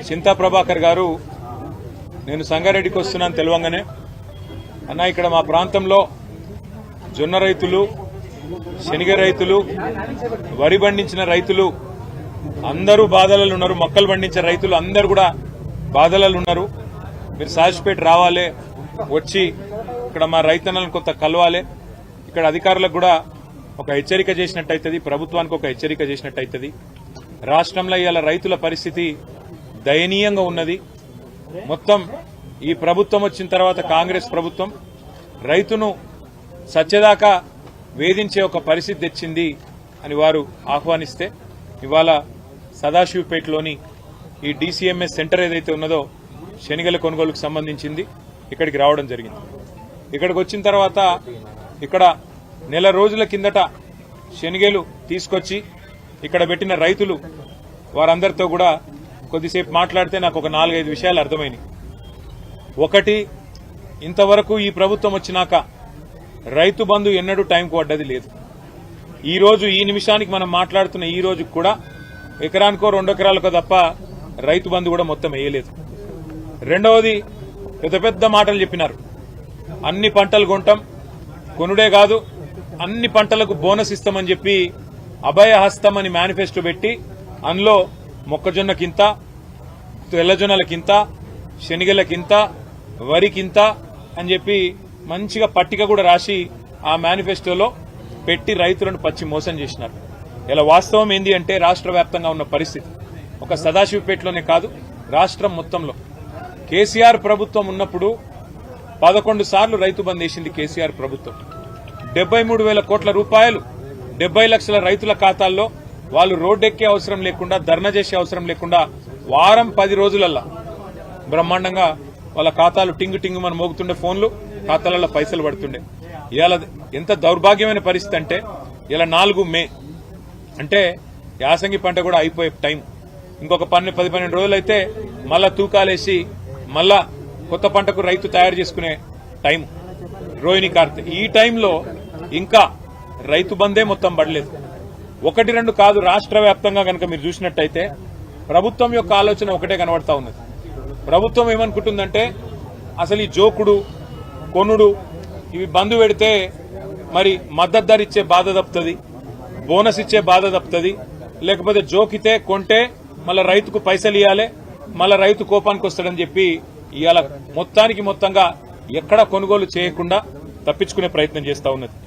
చింతా ప్రభాకర్ గారు నేను సంగారెడ్డికి వస్తున్నాను తెలవంగానే అన్న ఇక్కడ మా ప్రాంతంలో జొన్న రైతులు, శనగ రైతులు, వరి పండించిన రైతులు అందరూ బాధలలో ఉన్నారు. మొక్కలు పండించే రైతులు అందరూ కూడా బాధలలో ఉన్నారు. మీరు సాజిపేట రావాలి, వచ్చి ఇక్కడ మా రైతన్నలను కొంత కలవాలి. ఇక్కడ అధికారులకు కూడా ఒక హెచ్చరిక చేసినట్టయితది, ప్రభుత్వానికి ఒక హెచ్చరిక చేసినట్టయితది. రాష్ట్రంలో ఇవాళ రైతుల పరిస్థితి దయనీయంగా ఉన్నది. మొత్తం ఈ ప్రభుత్వం వచ్చిన తర్వాత కాంగ్రెస్ ప్రభుత్వం రైతును సత్యదాకా వేధించే ఒక పరిస్థితి తెచ్చింది అని వారు ఆహ్వానిస్తే ఇవాళ సదాశివపేటలోని ఈ డీసీఎంఎస్ సెంటర్ ఏదైతే ఉన్నదో శనగల కొనుగోలుకు సంబంధించింది ఇక్కడికి రావడం జరిగింది. ఇక్కడికి వచ్చిన తర్వాత ఇక్కడ నెల రోజుల కిందట శనగలు తీసుకొచ్చి ఇక్కడ పెట్టిన రైతులు వారందరితో కూడా కొద్దిసేపు మాట్లాడితే నాకు ఒక 4-5 విషయాలు అర్థమైనాయి. ఒకటి, ఇంతవరకు ఈ ప్రభుత్వం వచ్చినాక రైతు బంధు ఎన్నడూ టైంకు పడ్డది లేదు. ఈ రోజు ఈ నిమిషానికి మనం మాట్లాడుతున్న ఈ రోజు కూడా ఎకరానికో 2 ఎకరాలకో తప్ప రైతు బంధు కూడా మొత్తం వేయలేదు. రెండవది, పెద్ద పెద్ద మాటలు చెప్పినారు. అన్ని పంటలు కొంటాం, కొనుడే కాదు అన్ని పంటలకు బోనస్ ఇస్తామని చెప్పి అభయహస్తం అని మేనిఫెస్టో పెట్టి అందులో మొక్కజొన్నకింత, తెల్లజొన్నలకింత, శనగలకింత, వరికింత అని చెప్పి మంచిగా పట్టిక కూడా రాసి ఆ మేనిఫెస్టోలో పెట్టి రైతులను పచ్చి మోసం చేసినారు. ఇలా వాస్తవం ఏంది అంటే రాష్ట్ర వ్యాప్తంగా ఉన్న పరిస్థితి ఒక సదాశివపేటలోనే కాదు రాష్ట్రం మొత్తంలో కేసీఆర్ ప్రభుత్వం ఉన్నప్పుడు 11 సార్లు రైతు బంద్ వేసింది కేసీఆర్ ప్రభుత్వం. 73,000 కోట్ల రూపాయలు 70 లక్షల రైతుల ఖాతాల్లో వాళ్ళు రోడ్డెక్కే అవసరం లేకుండా, ధర్నా చేసే అవసరం లేకుండా వారం 10 రోజులల్లా బ్రహ్మాండంగా వాళ్ళ ఖాతాలు టింగు టింగు మన మోగుతుండే, ఫోన్లు ఖాతాలలో పైసలు పడుతుండే. ఇవాళ ఎంత దౌర్భాగ్యమైన పరిస్థితి అంటే ఇలా 4 మే అంటే యాసంగి పంట కూడా అయిపోయే టైం. ఇంకొక 10-12 రోజులైతే మళ్ళా తూకాలేసి మళ్ళా కొత్త పంటకు రైతు తయారు చేసుకునే టైం, రోహిణి కార్తె. ఈ టైంలో ఇంకా రైతు బందే మొత్తం పడలేదు. 1-2 కాదు, రాష్ట్ర వ్యాప్తంగా కనుక మీరు చూసినట్టయితే ప్రభుత్వం యొక్క ఆలోచన ఒకటే కనబడతా ఉన్నది. ప్రభుత్వం ఏమనుకుంటుందంటే అసలు ఈ జోకుడు, కొనుడు ఇవి బంద్ పెడితే మరి మద్దతు ధర ఇచ్చే బాధ తప్పుతుంది, బోనస్ ఇచ్చే బాధ తప్పుతుంది. లేకపోతే జోకితే కొంటే మళ్ళా రైతుకు పైసలు ఇవ్వాలి, మళ్ళా రైతు కోపానికి వస్తాడని చెప్పి ఇవాళ మొత్తానికి మొత్తంగా ఎక్కడా కొనుగోలు చేయకుండా తప్పించుకునే ప్రయత్నం చేస్తా ఉన్నది.